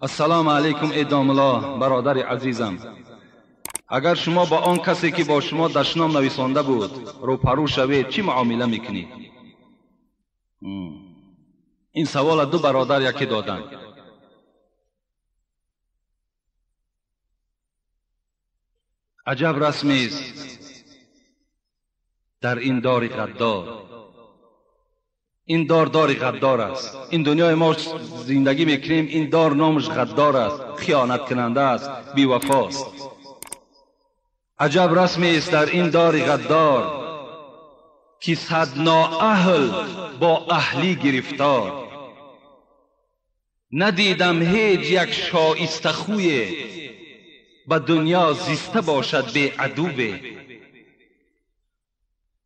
السلام علیکم ادام الله برادر عزیزم. اگر شما با آن کسی که با شما دشنام نویسانده بود روپرو شوید چی معامله میکنید؟ این سوال دو برادر یکی دادن. عجب رسمی است در این دار غدار. این دار غدار است. این دنیای ما زندگی میکنیم، این دار نامش غدار است، خیانت کننده است، بی وفاست. عجب رسمی است در این دار غدار که صد نااهل با اهلی گرفتار. ندیدم هیچ یک شایسته خوی به دنیا زیسته باشد به عدوه.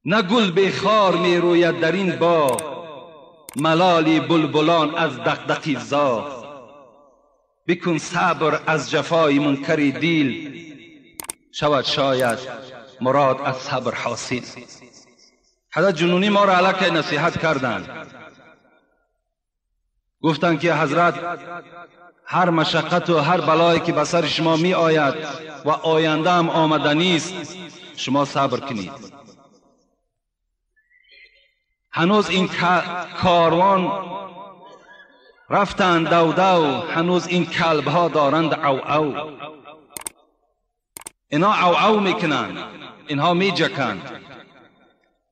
نه گل به خار می روید در این باغ، ملالی بلبلان از دغدغه زاغ. بکن صبر از جفای منکر دیل، شود شاید مراد از صبر حاصل. حضرت جنونی ما را علیه نصیحت کردند. گفتند که حضرت هر مشقت و هر بلایی که به سر شما می آید و آینده هم آمدنی است، شما صبر کنید. هنوز این کاروان رفتند دو دو، هنوز این کلب ها دارند او او. اینا او او میکنند، اینها میجکند،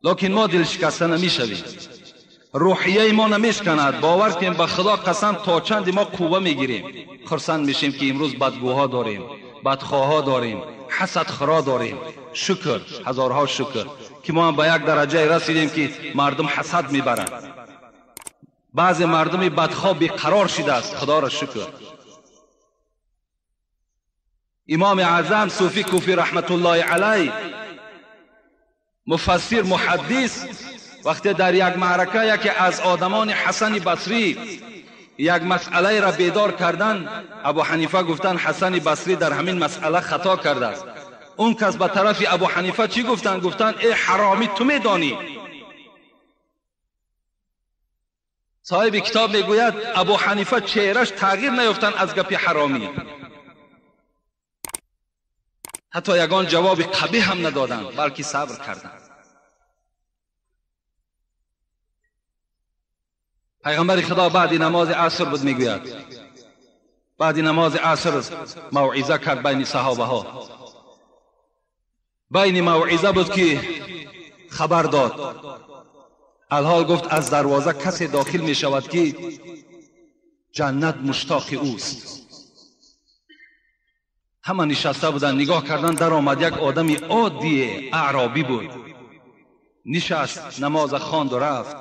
لیکن ما دل شکسته نمیشویم. روحیه ما نمیشکند. باور کنیم به خدا قسم تا چند ما قوه میگیریم. خرسند میشیم که امروز بدگوها داریم، بدخواها داریم، حسدخورا داریم. شکر، هزارها شکر که ما به یک درجه رسیدیم که مردم حسد میبرند. بعض مردم بدخواه بیقرار شده است. خدا را شکر. امام اعظم صوفی کوفی رحمت الله علیه، مفسر محدث، وقتی در یک معرکه یکی از آدمان حسن بصری یک مسئله را بیدار کردن، ابو حنیفه گفتن حسن بصری در همین مسئله خطا کرده است. اون کس به طرف ابو حنیفه چی گفتن؟ گفتن ای حرامی تو میدانی. صاحب کتاب میگوید ابو حنیفه چهرش تغییر نیافتن از گپ حرامی، حتی یگان جواب قبیح هم ندادن، بلکه صبر کردند. پیغمبر خدا بعد نماز عصر بود میگوید، بعد نماز عصر موعظه کرد بین صحابه ها. بین موعظه بود که خبر داد، الحال گفت از دروازه کسی داخل می شود که جنت مشتاق اوست. همه نشسته بودن نگاه کردن، در آمد یک آدمی عادی اعرابی بود، نشست نماز خواند و رفت.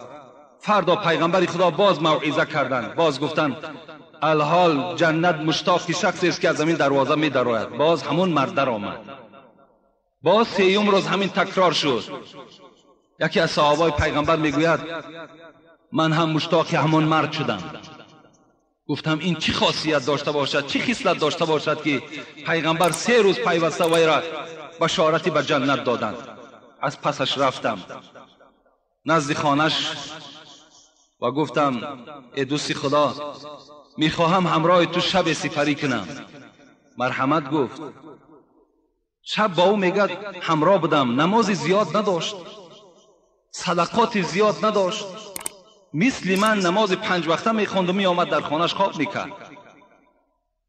فردا پیغمبر خدا باز موعظه کردند، باز گفتند الحال جنت مشتاق شخصی است که از زمین دروازه می درآید. باز همون مرد در آمد. باز سیوم روز همین تکرار شد. یکی از صحابای پیغمبر میگوید من هم مشتاق همون مرد شدم. گفتم این چی خاصیت داشته باشد، چی خصلت داشته باشد که پیغمبر 3 روز پیوسته وی را بشارتی به جنت دادند. از پسش رفتم نزد خانش و گفتم ای دوست خدا، میخواهم همراه تو شب سپری کنم. مرحمت گفت. شب با او میگد همراه بودم، نماز زیاد نداشت، صدقات زیاد نداشت، مثل من نماز 5 وقته میخواند و میآمد در خانهش خواب میکرد.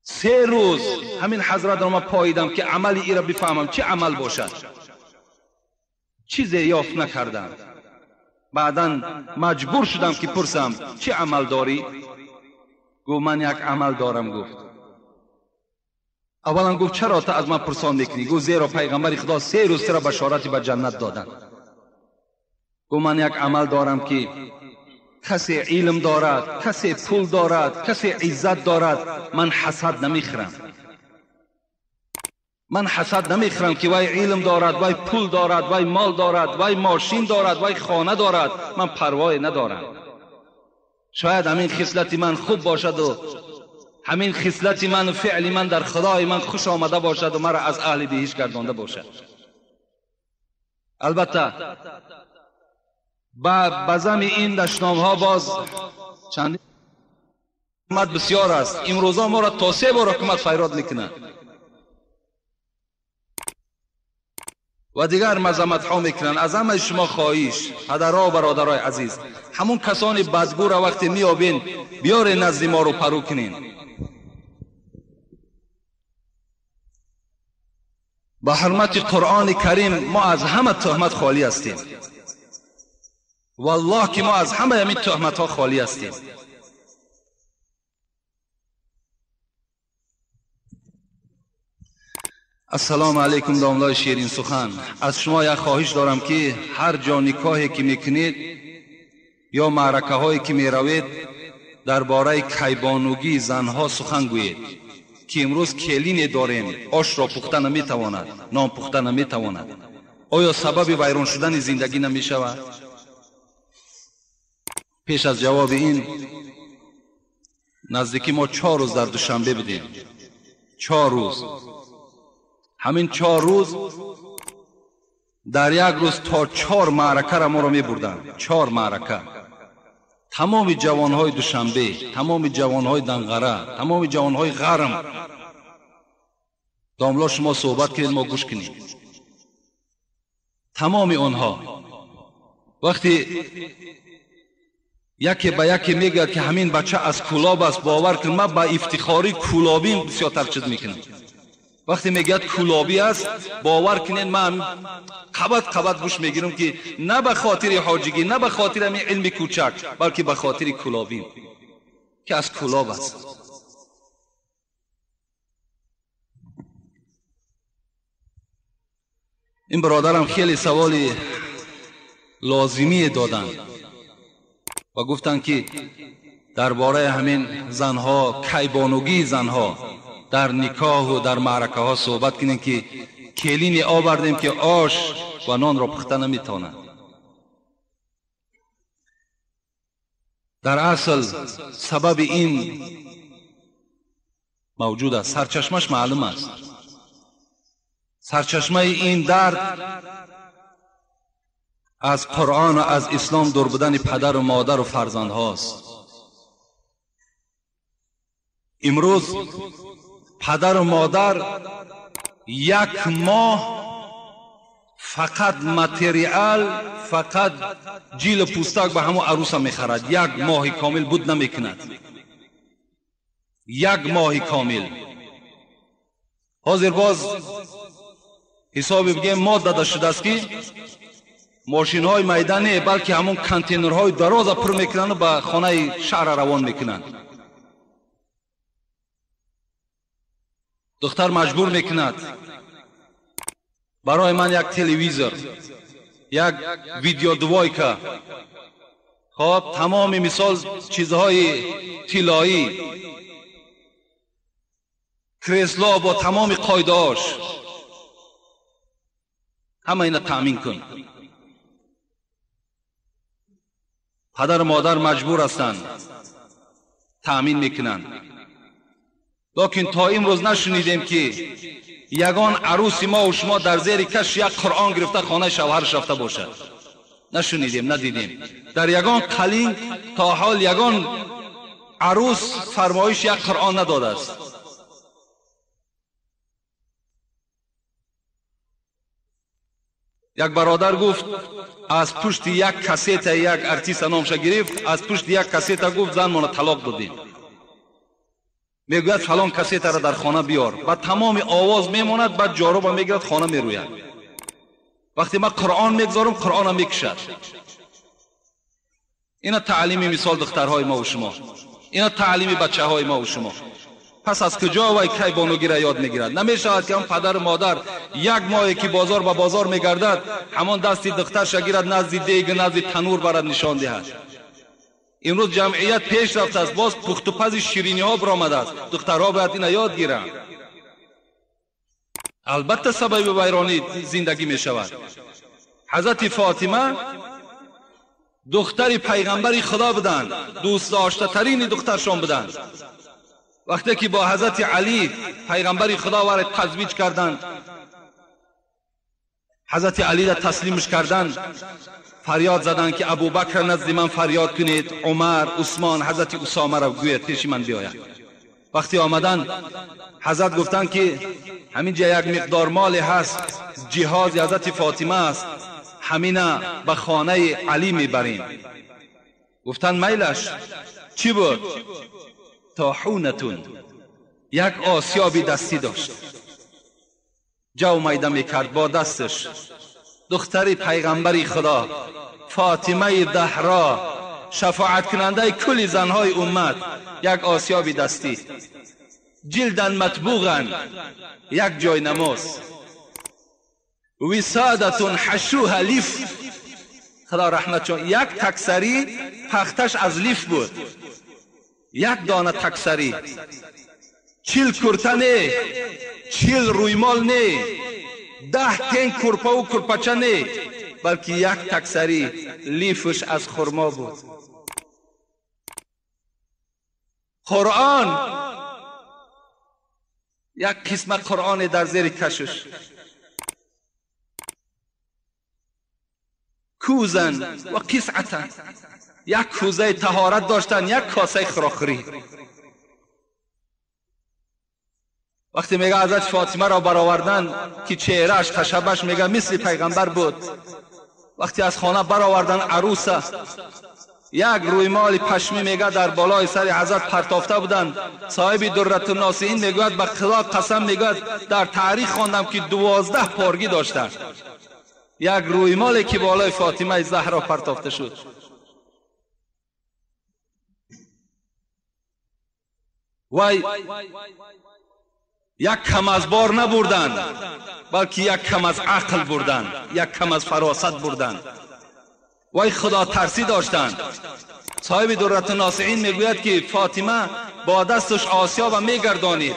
3 روز همین حضرت را ما پاییدم که عمل ای را بفهمم چه عمل باشد. چیزی یافت نکردم. بعدا مجبور شدم که پرسم چه عمل داری؟ گفت من یک عمل دارم. گفت اولا گفت چرا تا از من پرسان میکنی؟ گفت زیرا پیغمبر خدا 3 روز را بشارتی به جنت دادند. گفت من یک عمل دارم که کسی علم دارد، کسی پول دارد، کسی عزت دارد، من حسد نمیخرم. من حسد نمیخرم که وای علم دارد، وای پول دارد، وای مال دارد، وای ماشین دارد، وای خانه دارد، من پروایی ندارم. شاید همین خصلت من خوب باشد و همین خصلت من و فعل من در خدای من خوش آمده باشد و مرا از اهل بهشت گردانده باشد. البته بزم این دشنام ها باز چند حکومت بسیار است. امروزا ما را تا 3 بار حکومت فریاد میکنه و دیگر مذمت ها میکنن. از همه شما خواهش، پدرها و برادرای عزیز، همون کسانی بدگو را وقتی میابین بیار نزد ما رو پرو کنین. به حرمت قرآن کریم ما از همه تهمت خالی هستیم. والله که ما از همه همین تهمت ها خالی هستیم. السلام علیکم داملای شیرین سخن. از شما یک خواهش دارم که هر جا نکاحی که میکنید یا معرکه هایی که میروید درباره کیبانوگی زنها سخن گویید که امروز کلین داریم، آش را پخته نمیتواند، نان پخته نمیتواند. آیا سبب ویران شدن زندگی نمیشود؟ پیش از جواب این نزدیکی ما 4 روز در دوشنبه بدیم. 4 روز. همین 4 روز در یک روز تا 4 معرکه را ما را می بردن. 4 معرکه. تمام جوانهای دوشنبه، تمام جوانهای دنغره، تمام جوانهای غرم. داملا شما صحبت کنید، ما گوش کنید. تمام آنها وقتی یکی به یکی میگه که همین بچه از کولاب است، باور کن من با افتخاری کولابی بسیار ترچید میکنم. وقتی میگه کولابی است باور کنین من قبط گوش میگیرم که نه به خاطر حاجگی، نه به خاطر همین علم کوچک، بلکه به خاطر کولابی که از کولاب است. این برادرم خیلی سوالی لازمی دادن و گفتن که درباره همین زنها، کیبانوگی زنها در نکاح و در معرکه ها صحبت کنیم که کلین آوردیم که آش و نان را پخته نمیتواند. در اصل سبب این موجود است، سرچشمش معلوم است. سرچشمه این درد از قرآن و از اسلام دور بودن پدر و مادر و فرزند هاست. امروز پدر و مادر 1 ماه فقط متریال، فقط جیل پوستک به همون عروس میخرد. 1 ماه کامل بود نمیکند. 1 ماه کامل. حاضر باز حساب بگیم ما داده شده است که ماشین های میدانی بلکه همون کانتینر های دراز پر میکنن و به خانه شهر روان میکنن. دختر مجبور میکند برای من یک تلویزور، یک ویدیو دوایکا، خب تمام مثال چیزهای طلایی، کرسلا با تمام قاعده‌اش، همه اینا تامین کن. پدر و مادر مجبور هستند تامین میکنند. لیکن تا امروز نشنیدیم که یگان عروس ما و شما در زیر کش یک قرآن گرفته خانه شوهرش رفته باشد. نشنیدیم، ندیدیم. در یگان قلین تا حال یگان عروس فرمایش یک قرآن نداده است. یک برادر گفت از پشت یک کسیت یک ارتیست نامش گرفت، از پشت یک کسیت گفت زن منو طلاق دادیم. میگوید فلان کسیت را در خانه بیار، بعد تمام آواز میماند، بعد جارو میگیرد خانه میروید. وقتی من قرآن میگذارم قرآن میکشد. اینا تعلیم مثال دخترهای ما و شما، اینا تعلیم بچه های ما و شما. پس از کجا وای کیبانوگی را یاد میگیرد؟ نمیشود که هم پدر و مادر 1 ماهی که بازار به بازار میگردد همان دستی دخترش گیرد نزد دیگ نزد تنور برد نشان دهد. امروز جمعیت پیش رفته است، باز پخت و پز شیرینی ها برآمده است. دخترها باید اینا یاد گیرند. البته سبب ویرانی زندگی می شود. حضرت فاطمه دختر پیغمبر خدا بودند، دوست داشته ترین دخترشان بودند. وقتی که با حضرت علی پیغمبر خدا وارد تزویج کردند، حضرت علی را تسلیمش کردن، فریاد زدن که ابوبکر نزد من فریاد کنید، عمر، عثمان، حضرت اسامه را گوید پیش من بیاید. وقتی آمدن حضرت گفتن که همین جا یک مقدار مال هست، جهاز حضرت فاطمه است، همین به خانه علی میبریم. گفتن میلش چی بود؟ طاحونتون، یک آسیابی دستی داشت، جو میده میکرد با دستش. دختری پیغمبری خدا فاطمه زهرا، شفاعت کننده کل زنهای امت، یک آسیابی دستی، جلدن مطبوغن، یک جای نماز، وسادتون حشوها لیف، خدا رحمت چون، یک تکسری پختش از لیف بود، یک دانه تکسری، 40 کرته نه، 40 رویمال نه، 10 تن کرپه و کرپچه نه، بلکه یک تکسری لیفش از خرما بود. قرآن، یک قسم قرآن در زیر کشش، کوزن و قسعتن، یک کوزه طهارت داشتن، یک کاسه خراخری. وقتی میگه حضرت فاطمه را برآوردن که چهرهش خشبش میگه مثل پیغمبر بود. وقتی از خانه برآوردن عروسه، یک رویمال پشمی میگه در بالای سر حضرت پرتافته بودند. صاحب درة الناصحین میگوید به خدا قسم میگوید در تاریخ خواندم که 12 پارگی داشتند. یک رویمالی که بالای فاطمه زهرا پرتافته شد. وای یک کم از بار نبردند، بلکه یک کم از عقل بردند، یک کم از فراست بردند. وای خدا ترسی داشتند. صاحب درة الناصحین میگوید که فاطمه با دستش آسیا و میگردانید،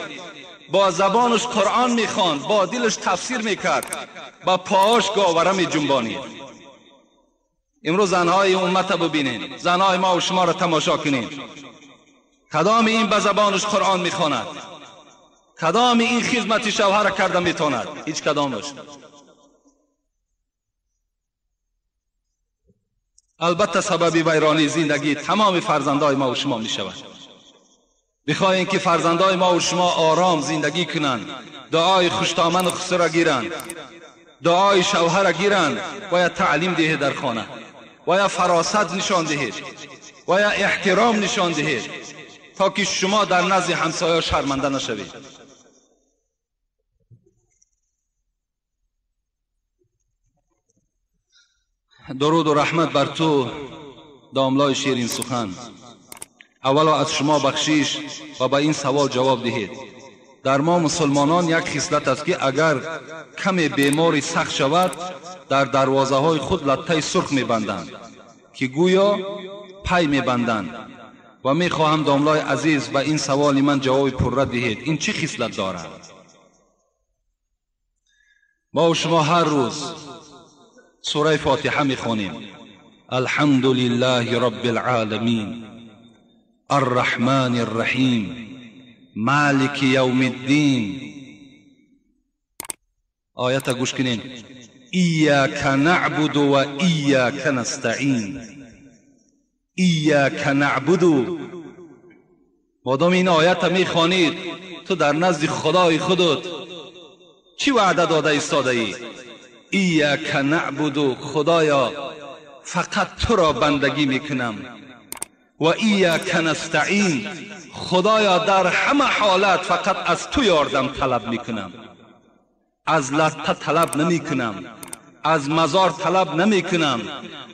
با زبانش قرآن میخواند، با دلش تفسیر میکرد، با پاهاش گاوره میجنبانید. امروز زنهای امت ببینید، زنهای ما و شما را تماشا کنید، کدام این به زبانش قرآن میخواند، کدام این خدمت شوهر کرده میتواند؟ هیچ کدامش. البته سبب ویرانی زندگی تمام فرزندای ما و شما می شود. بخواهیم که فرزندای ما و شما آرام زندگی کنند، دعای خوشتامن و خسر را گیرند، دعای شوهر را گیرند، باید تعلیم دهید در خانه، باید فراست نشان دهید، باید احترام نشان دهید، تا که شما در نزد همسایه شرمنده نشوید. درود و رحمت بر تو داملای شیرین سخن. اولا از شما بخشش و به این سوال جواب دهید. در ما مسلمانان یک خصلت است که اگر کم بیماری سخت شود، در دروازه های خود لطه سرخ میبندند که گویا پی میبندند. و میخواهم داملای عزیز به این سوال من جواب پررد دهید. این چه خصلت دارد؟ ما و شما هر روز سوره فاتحه میخوانیم. الحمد لله رب العالمین الرحمن الرحیم مالک یوم الدین. آیت گوش کنین. ایاک نعبد و ایاک نستعین. ایاک نعبد. مادام این آیت میخوانید، تو در نزد خدای خودت چی وعده داده ایستاده ای؟ ایاک نعبد، خدایا فقط تو را بندگی میکنم. و ایاک نستعین، خدایا در همه حالت فقط از تو یاردم طلب میکنم. از لطه طلب نمیکنم، از مزار طلب نمیکنم،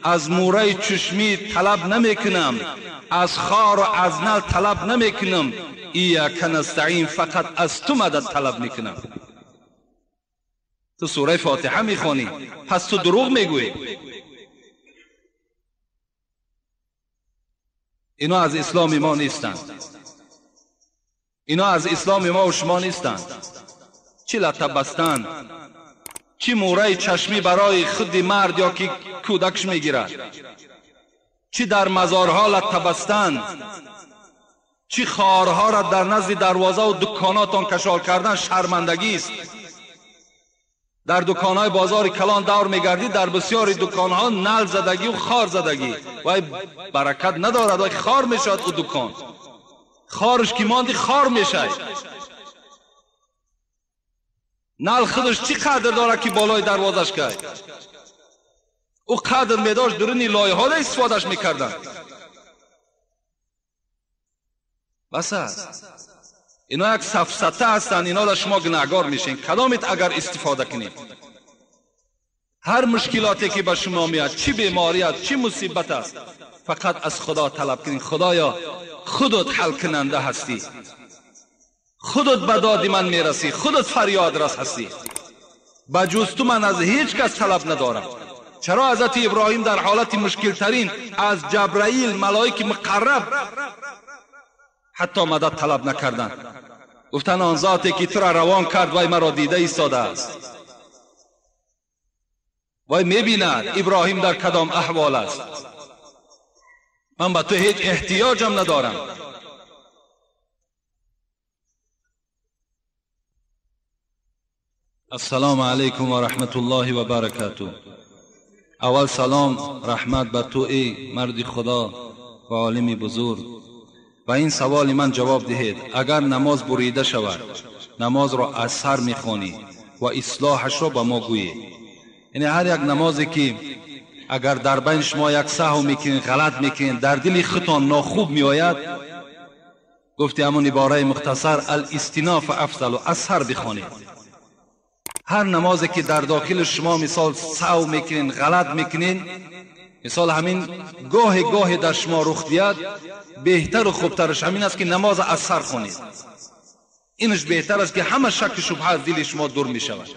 از موره چشمی طلب نمیکنم، از خار و از نل طلب نمیکنم. ایاک نستعین، فقط از تو مدد طلب میکنم. تو سوره فاتحه میخوانی، پس تو دروغ میگویی. اینا از اسلام ما نیستند، اینا از اسلام ما و شما نیستند. چی لطه بستن، چی موره چشمی برای خود مرد یا که کودکش میگیرد، چی در مزارها لطه بستن، چی خارها را در نزد دروازه و دکاناتان کشال کردن شرمندگی است. در دکانهای بازار کلان دور میگردی، در بسیاری دکانها نل زدگی و خار زدگی و برکت ندارد و خار میشد. او دکان خارش که ماندی خار میشه. نل خودش چی قدر داره که بالای دروازش که او قدر میداشت درونی لایه ها را استفادهش میکردن. بس است. اینا یک سفسطه هستند، اینا را شما گناهکار میشین. کدامت اگر استفاده کنید، هر مشکلاتی که به شما میاد، چی بیماری است، چی مصیبت است، فقط از خدا طلب کنید. خدایا خودت حل کننده هستی، خودت به داد من میرسی، خودت فریاد رس هستی، بجز تو من از هیچ کس طلب ندارم. چرا حضرت ابراهیم در حالت مشکل ترین از جبرائیل ملائک مقرب حتی مدد طلب نکردند؟ گفتن آن ذاتی که تو را روان کرد وای مرا دیده ایستاده است، وای میبیند ابراهیم در کدام احوال است، من به تو هیچ احتیاجم ندارم. السلام علیکم و رحمت الله و برکاته. اول سلام رحمت به تو ای مرد خدا و عالم بزرگ. و این سوال من جواب دهید. اگر نماز بریده شود، نماز را از سر میخوانی و اصلاحش را به ما گویی. یعنی هر یک نمازی که اگر در بین شما یک سهو میکنین، غلط میکنین، در دل خودتان ناخوب میآید، گفتی همون عباره مختصر الاستناف افضل و از سر بخوانید. هر نمازی که در داخل شما مثال سهو میکنین، غلط میکنین، مثال همین گاه در شما رخ بیاد، بهتر و خوبترش همین است که نماز از سر خوانید. اینش بهتر است که همه شک شبهه از دل شما دور می شود.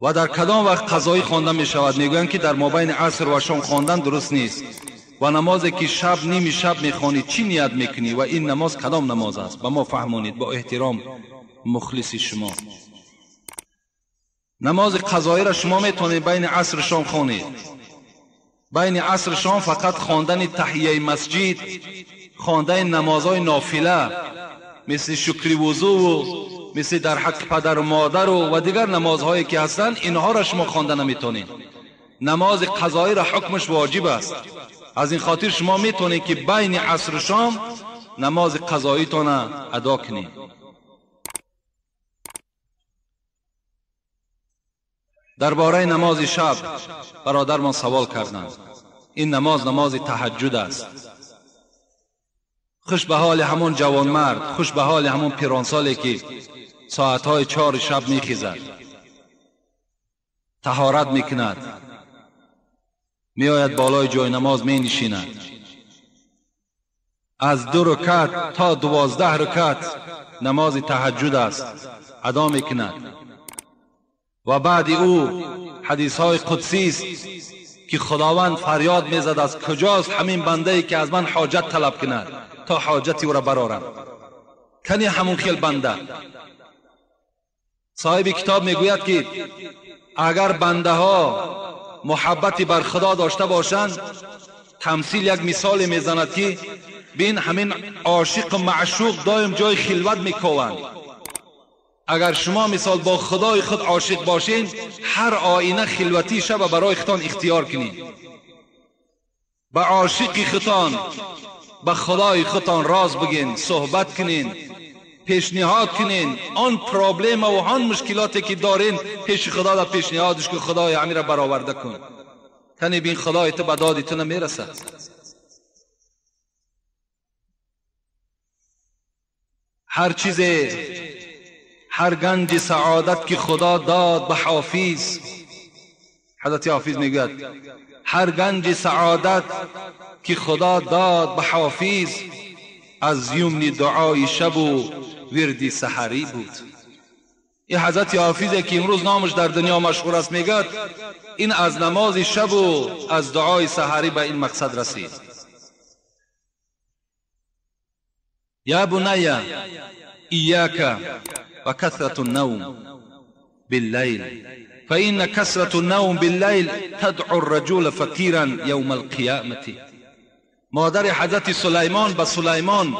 و در کدام وقت قضایی خوانده می شود؟ میگویند که در مابین عصر و شام خواندن درست نیست. و نمازی که شب نیم شب میخوانی چی نیت میکنی و این نماز کدام نماز است؟ به ما فهمونید با احترام مخلص شما. نماز قضایی را شما میتونید بین عصر شام خوانید. بین عصر شام فقط خواندن تحیه مسجد، خواندن نمازهای نافله مثل شکر وضو و مثل در حق پدر و مادر و دیگر نمازهایی که هستند، اینها را شما خوانده نمیتونید. نماز قضایی را حکمش واجب است. از این خاطر شما میتونید که بین عصر و شام نماز قضاییتون ادا کنید. درباره نماز شب برادر من سوال کردند. این نماز تهجد است. خوش به حال همون جوانمرد، خوش به حال همون پیرانسالی که ساعتهای 4 شب میخیزد، طهارت میکند، میآید بالای جای نماز می نشیند، از 2 رکعت تا 12 رکعت نماز تهجد است ادا میکند. و بعد او حدیث های قدسی است که خداوند فریاد میزد از کجاست همین بنده ای که از من حاجت طلب کند تا حاجتی او را برارم. کنی همون خیل بنده. صاحب کتاب میگوید که اگر بنده ها محبتی بر خدا داشته باشند، تمثیل یک مثال میزند که بین همین عاشق و معشوق دایم جای خلوت میکوند. اگر شما مثال با خدای خود عاشق باشین، هر آینه خلوتی شب برای خودتان اختیار کنین. با عاشق خودتان، با خدای خودتان راز بگین، صحبت کنین، پیشنهاد کنین. آن پرابلم و آن مشکلاتی که دارین پیش خدا را پیشنهادش که خدای امیر برآورده کن. کنی بین خدای تو به داد تو نمیرسد. هر چیز، هر گنج سعادت که خدا داد به حافظ، حضرت حافظ میگوید هر گنج سعادت که خدا داد به حافظ، از یمن دعای شب و ورد سحری بود. این حضرت حافظی که امروز نامش در دنیا مشهور است میگوید این از نماز شب و از دعای سحری به این مقصد رسید. یا بنی ایاک و کثرة النوم باللیل فإن کثرة النوم باللیل تدعو الرجل فقیرا یوم القیامة. مادر حضرت سلیمان به سلیمان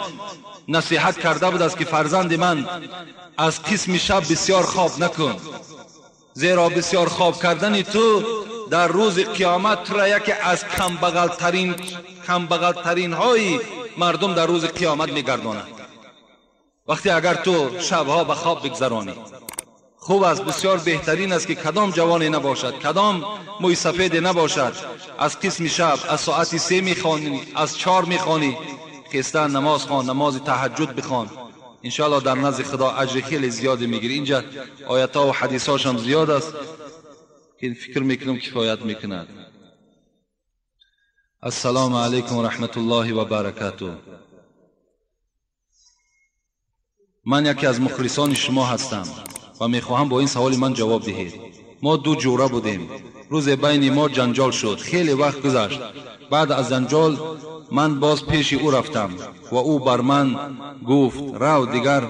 نصیحت کرده بود است که فرزند من از قسم شب بسیار خواب نکن، زیرا بسیار خواب کردن تو در روز قیامت را یکی از کمبغل ترین های مردم در روز قیامت میگرداند. وقتی اگر تو شبها به خواب بگذرانی، خوب است، بسیار بهترین است که کدام جوانی نباشد، کدام موی سفید نباشد، از قسم شب از ساعت 3 میخوانی، از 4 میخوانی، خیستن نماز خوان، نماز تهجد بخوان، انشاءالله در نزد خدا اجر خیلی زیادی میگیری. اینجا آیات ها و حدیث هاش هم زیاد است که فکر میکنم کفایت میکند. السلام علیکم و رحمت الله و برکاته. من یکی از مخلصان شما هستم و میخواهم با این سوال من جواب دهید. ما دو جوره بودیم، روز بین ما جنجال شد، خیلی وقت گذشت. بعد از جنجال من باز پیش او رفتم و او بر من گفت رو دیگر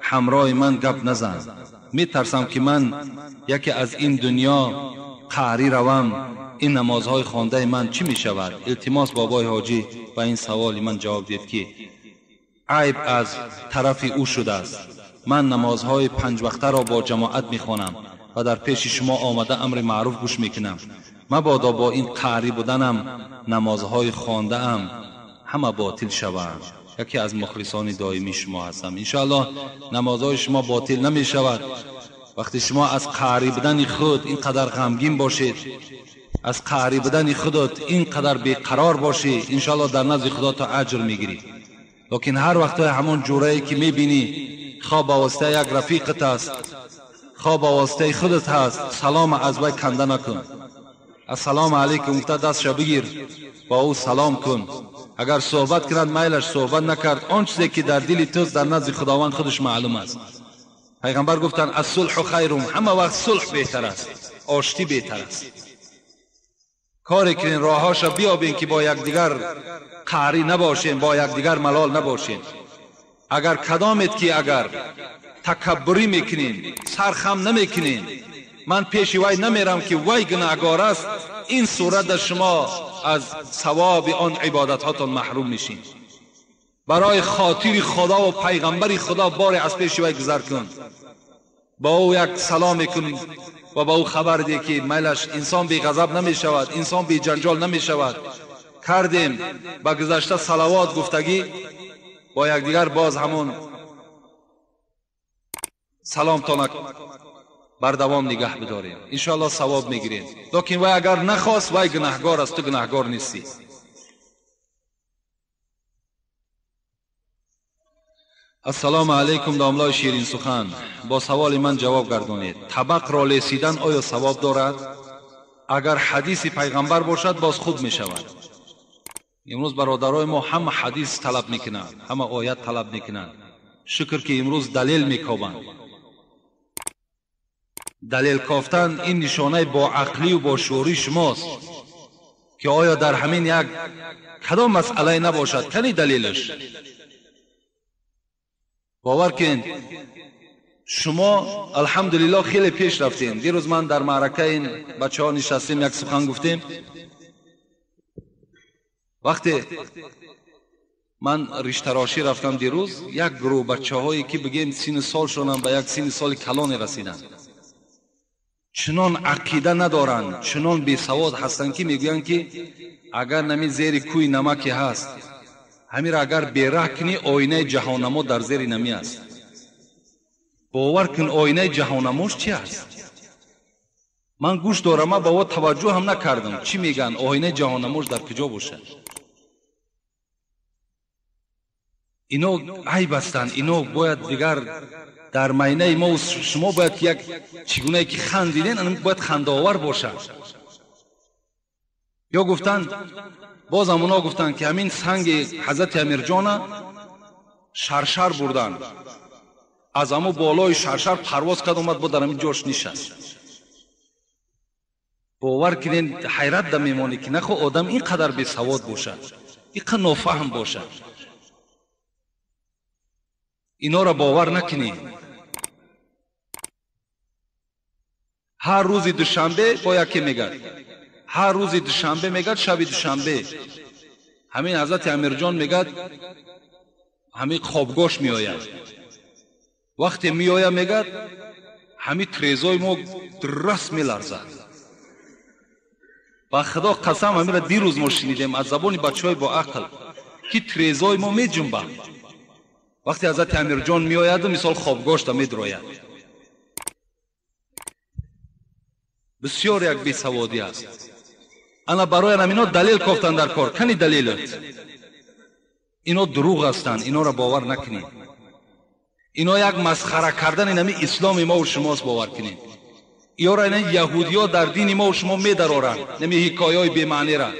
همراه من گپ نزن، میترسم که من یکی از این دنیا قهری روم، این نمازهای خوانده من چی می شود؟ التماس بابای حاجی و این سوال من جواب دید که عیب از طرف او شده است. من نمازهای 5 وقته را با جماعت می خوانم و در پیش شما آمده امر معروف گوش می کنم. مبادا با این قهری بودنم نمازهای خوانده ام همه باطل شوند. یکی از مخلصان دائمی شما هستم. انشاءالله نمازهای شما باطل نمی شود. وقتی شما از قهری بودن خود اینقدر غمگین باشید، از قهری بودن خودت اینقدر بیقرار باشی، انشاءالله در نزد خدا تا اجر میگیری. لیکن هر وقت همون جورایی که میبینی خواب با واسطه یک رفیقت است، خواب با واسطه خودت هست، سلام از وی کنده نکن. السلام علیکم گفته دستش بگیر، با او سلام کن. اگر صحبت کرد میلش، صحبت نکرد، آن چیزی که در دل توست در نزد خداوند خودش معلوم است. پیغمبر گفتن الصلح خیر، همه وقت صلح بهتر است، آشتی بهتر است. کاری کنین، راهاشا بیابین که با یکدیگر قهری نباشین، با یکدیگر ملال نباشین. اگر کدامت که اگر تکبری میکنین، سرخم نمیکنین، من پیش وی نمیرم که وی گناهگار است، این صورت در شما از ثواب آن عبادت هاتون محروم میشین. برای خاطر خدا و پیغمبر خدا بار از پیش وی گذر کن، با او یک سلام کن و با او خبر ده که میلش انسان بی غضب نمی شود، انسان بی جنجال نمی شود. کردیم با گذشته صلوات گفتگی، با یکدیگر باز همون سلام تانک بر دوام نگه بداریم، انشاءالله ثواب میگیریم. لیکن وی اگر نخواست، وی گناهگار است، تو گناهگار نیستی. السلام علیکم داملای شیرین سخن، با سوال من جواب گردانید. طبق را لیسیدن آیا ثواب دارد؟ اگر حدیث پیغمبر باشد باز خوب می شود. امروز برادرای ما همه حدیث طلب میکنند، همه آیت طلب میکنند. شکر که امروز دلیل میکوبند. دلیل کافتن این نشانه با عقلی و با شعوری شماست که آیا در همین یک کدام مسئله نباشد کنی دلیلش. باور کن شما الحمدلله خیلی پیش رفتین. دیروز من در معرکه این بچه ها نشستیم، یک سخن گفتیم. وقتی من ریشتراشی رفتم دیروز، یک گروه بچه هایی که بگیم سین سال شدن به یک سین سال کلان رسیدن، چنان عقیده ندارن، چنان بی سواد هستن که میگوین که اگر نمی زیر کوی نمکی هست، همین اگر بیره کنی آینه جهانمو در زیر نمی است. باور کن آینه جهانموش چی است؟ من گوش دارم، با او توجه هم نکردم چی میگن آینه جهانموش در کجا باشه. اینو عیب هستند، اینو باید دیگر در معنی ما و شما باید یک چگونه که خندیدین این باید خنداور باشد. یا گفتن باز همونا گفتن که همین سنگ حضرت امیر جان شرشر بردن، از همو بالای شرشر پرواز کرد اومد با در همین جاش نشست. باور کنین حیرت در میمانی که نخو آدم اینقدر بی سواد باشد، اینقدر نافهم باشد. اینا را باور نکنین. هر روز دوشنبه با یکی میگد، هر روز دوشنبه میگد، شب دوشنبه همین حضرت امیر جان میگد همین خوابگاش می آید. وقتی می آید میگد همین تریزای ما درست می لرزد. با خدا قسم همین را دیروز ما شنیدیم از زبان بچه های با عقل که تریزای ما می جنبه. وقتی حضرت امیر جان می آید مثال خوابگاش تا می دراید. بسیار یک بی سوادی است. انا برای اینا دلیل گفتن در کار کنی دلیلت. اینا دروغ هستند، اینا را باور نکنید. اینا یک مسخره کردن اینمی اسلام ما و شماست، باور کنید. اینا را این یهودی‌ها در دین ما و شما می‌درارند، نمی حکایه‌های بی معنی را،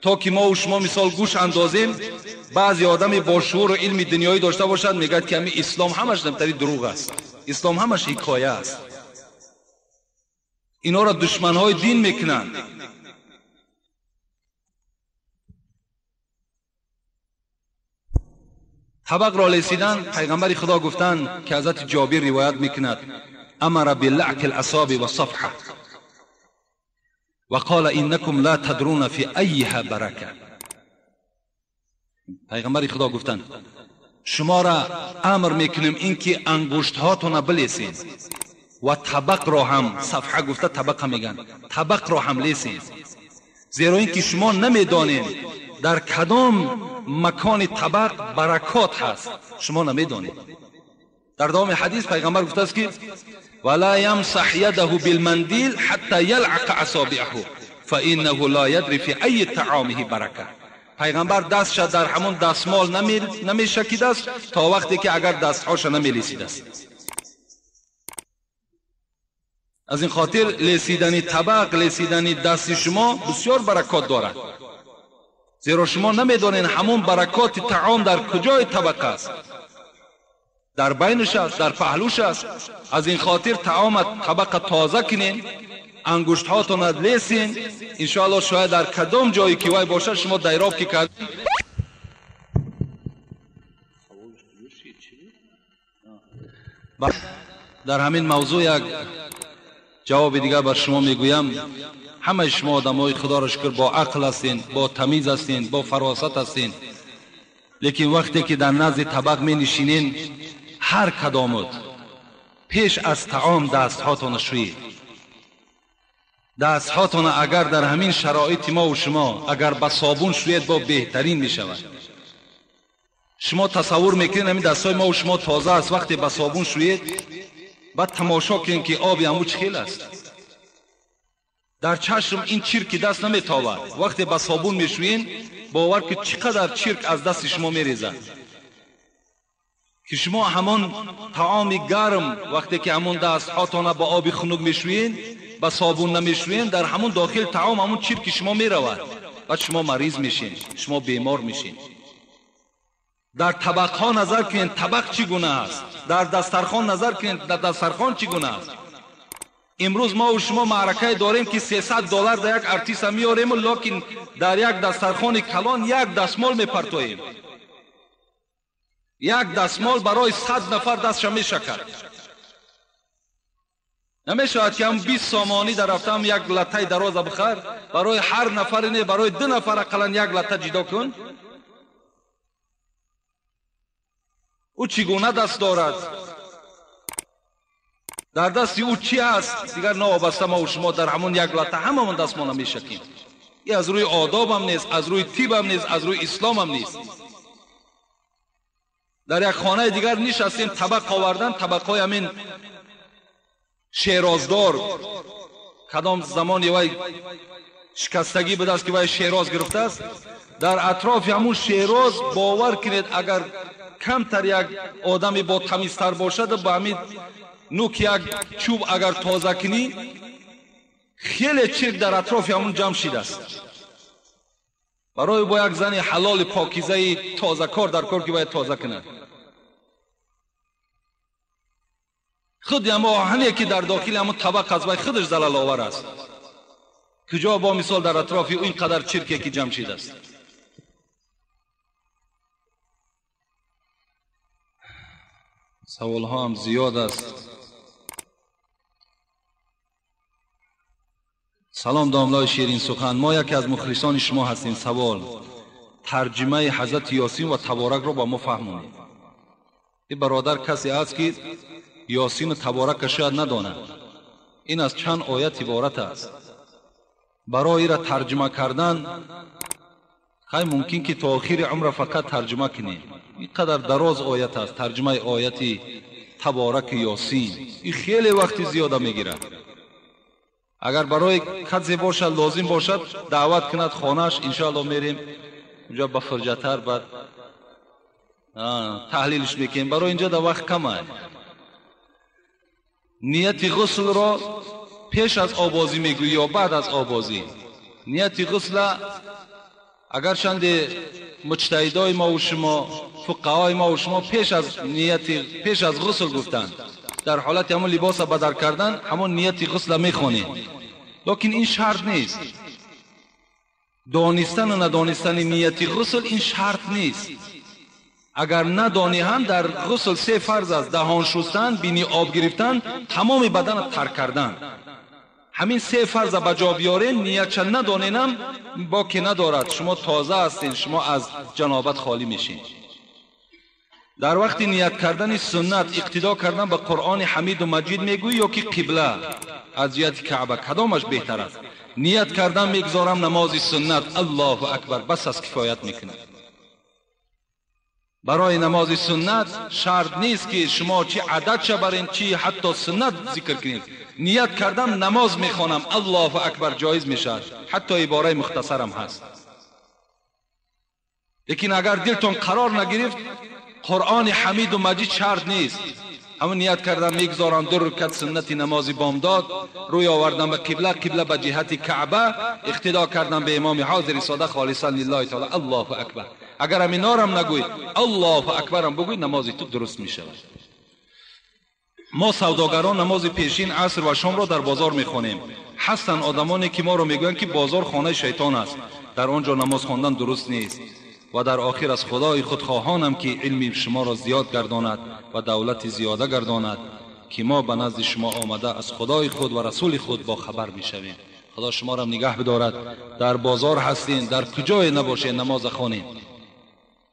تا که ما و شما مثال گوش اندازیم. بعضی آدم با شعور و علم دنیایی داشته باشد میگه که همین اسلام همش نمتری دروغ است، اسلام همش حکایه است. اینا را دشمن‌های دین میکنند. طبق را لیسیدن پیغمبر خدا گفتند که حضرت جابر روایت میکند امر باللعق الاصابع والصفحه وقال انکم لا تدرون فی ایها برکه. پیغمبر خدا گفتند شما را امر میکنیم اینکه انگشت هاتون بلیسین و طبق را هم، صفحه گفته طبق هم میگن، طبق را هم لیسین، زیرا اینکه شما نمیدانید در کدام مکان طبق برکات هست، شما نمیدانید. در دوام حدیث پیغمبر گفته است که ولا یمسح یده بالمندیل حتی یلعق اصابعه فانه لا یدری فی ای طعامه برکه. پیغمبر دستش در همون دستمال نمیشکیده است تا وقتی که اگر دستهاش نمیلیسیده است. از این خاطر لیسیدن طبق، لیسیدن دست شما بسیار برکات دارد، زیرا شما نمیدانید همون برکات طعام در کجای طبق است، در بینش است، در پهلوش است. از این خاطر طعام طبق تازه کنین، انگشت هاتون لیسین، انشاءالله شاید در کدام جایی که وای باشه شما دیراب که کرد. در همین موضوع یک جواب دیگر بر شما میگویم. همه شما آدمای خدا را شکر با عقل هستین، با تمیز هستین، با فراست هستین، لیکن وقتی که در نزد طبق می نشینین هر کدامت پیش از طعام دست هاتون شویید. دست هاتون اگر در همین شرایط ما و شما اگر با صابون شوید با بهترین می شود. شما تصور میکنید همین دستای ما و شما تازه است، وقتی با صابون شوید بعد تماشا کنید که آب همو چخیل است. در چشم این چرک دست نمیتابد. وقتی با صابون میشوین باور که چقدر چرک از دست شما میریزد، که شما همون طعام گرم وقتی که همون دست هاتون با آب خنک میشوین با صابون نمیشوین، در همون داخل طعام همون چرک شما میرود، بعد شما مریض میشین، شما بیمار میشین. در طبق ها نظر کنید طبق چگونه است، در دسترخوان نظر کنید در دسترخوان چگونه است. امروز ما و شما معرکه داریم که $300 در یک ارتیس میاریم، لیکن در یک دسترخوان کلان یک دستمال میپرتویم. یک دستمال برای 100 نفر دستش میشکد. نمیشود که هم 20 سامانی در هفته هم یک لطه دراز بخر، برای هر نفر نه، برای 2 نفر اقلا یک لطه جدا کن. او چگونه دست دارد؟ در دستی او چی است؟ دیگر نوابسته ما و شما در همون یک لطه هممون دستمال میشکیم. این از روی آداب هم نیست، از روی طب هم نیست، از روی اسلام هم نیست. در یک خانه دیگر نشستیم طبق آوردن، طبقای همین شیرازدار، کدام زمان یوای شکستگی به دست که وای شیراز گرفته است، در اطراف همون شیراز باور کنید اگر کمتر یک آدمی با تمیزتر باشد با همین نوک یک چوب اگر تازه کنی خیلی چرک در اطراف همون جمع شده است. برای با یک زن حلال پاکیزه تازه کار در کار که باید تازه کنه، خود هم آهنی که در داخل همون طبق از باید خودش زلال آور است. کجا با مثال در اطراف این قدر چرکی که جمع شده است. سوال ها هم زیاد است. سلام داملای شیرین سخن، ما یکی از مخلصان شما هستیم. سوال: ترجمه حضرت یاسین و تبارک رو با ما فهمونید. این برادر کسی است که یاسین و تبارک شاید نداند. این از چند آیت عبارت است. برای را ترجمه کردن خیلی ممکن که تا آخر عمر فقط ترجمه کنیم. اینقدر دراز آیت است. ترجمه آیت تبارک یاسین این خیلی وقتی زیاده میگیره. اگر برای کسی باشد لازم باشد دعوت کند خانهش، انشاءالله میریم اونجا با فرجتر بعد تحلیلش میکنیم. برای اینجا در وقت کمه. نیت غسل را پیش از آبازی میگویی یا بعد از آبازی؟ نیت غسل اگر چند مجتهدای ما و شما فقهای ما و شما پیش از غسل گفتند، در حالت همون لباس بدر کردن همون نیت غسل میخونید، لیکن این شرط نیست. دانستن و ندانستن نیت غسل این شرط نیست. اگر ندانی هم در غسل 3 فرض است: دهان شستن، بینی آب گرفتن، تمام بدن ترک کردن. همین 3 فرض به جا بیارین، نیت ندانینم باکی ندارد، شما تازه هستین، شما از جنابت خالی میشین. در وقت نیت کردن سنت اقتدا کردن به قرآن حمید و مجید میگوی یا که قبله از جهت کعبه، کدامش بهتر است؟ نیت کردن میگذارم نماز سنت، الله اکبر، بس از کفایت میکنه. برای نماز سنت شرط نیست که شما چی عدد چه برین چی حتی سنت ذکر کنید. نیت کردم نماز میخوانم، الله اکبر جایز میشد، حتی عباره مختصرم هست. لیکن اگر دلتون قرار نگرفت قرآن حمید و مجید شرط نیست. همون نیت کردم میگذارم 2 رکعت سنت نماز بامداد، روی آوردم به قبله، قبله به جهت کعبه، اقتدا کردم به امام حاضر ساده خالصا لله تعالی، الله اکبر. اگر همین نارم نگوی الله اکبرم بگوی، نماز تو درست میشه. ما سوداگران نماز پیشین عصر و شام را در بازار میخوانیم. هستند آدمانی که ما رو میگویند که بازار خانه شیطان است، در آنجا نماز خواندن درست نیست. و در آخر از خدای خود خواهانم که علم شما را زیاد گرداند و دولت زیاده گرداند که ما به نزد شما آمده از خدای خود و رسول خود با خبر میشویم. خدا شما را نگه بدارد. در بازار هستین، در کجای نباشین نماز خوانین.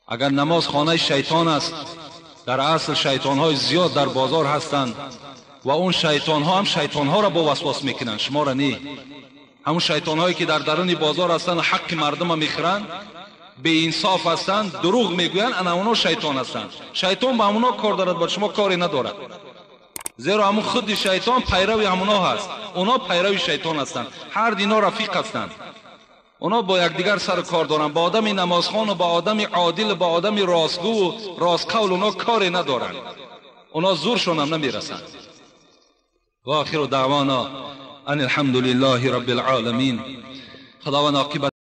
اگر نماز خانه شیطان است، در اصل شیطان های زیاد در بازار هستند و اون شیطان ها هم شیطان ها را با وسواس میکنند، شما را نه. همون شیطان هایی که در درون بازار هستند حق مردم میخرند، به انصاف هستند، دروغ میگویند، انا اونا شیطان هستند. شیطان با همونا کار دارد، با شما کاری ندارد. زیرا همون خود شیطان پیروی همونا هست، اونا پیروی شیطان هستند. هر دینا رفیق هستند. اونا با یکدیگر سر کار دارند. با آدم نمازخوان و با آدم عادل، با آدم راستگو و راست قول اونا کاری ندارند. اونا زورشون هم نمیرسند. و آخر دعوانا ان الحمد لله رب العالمین. خداوند عاقبت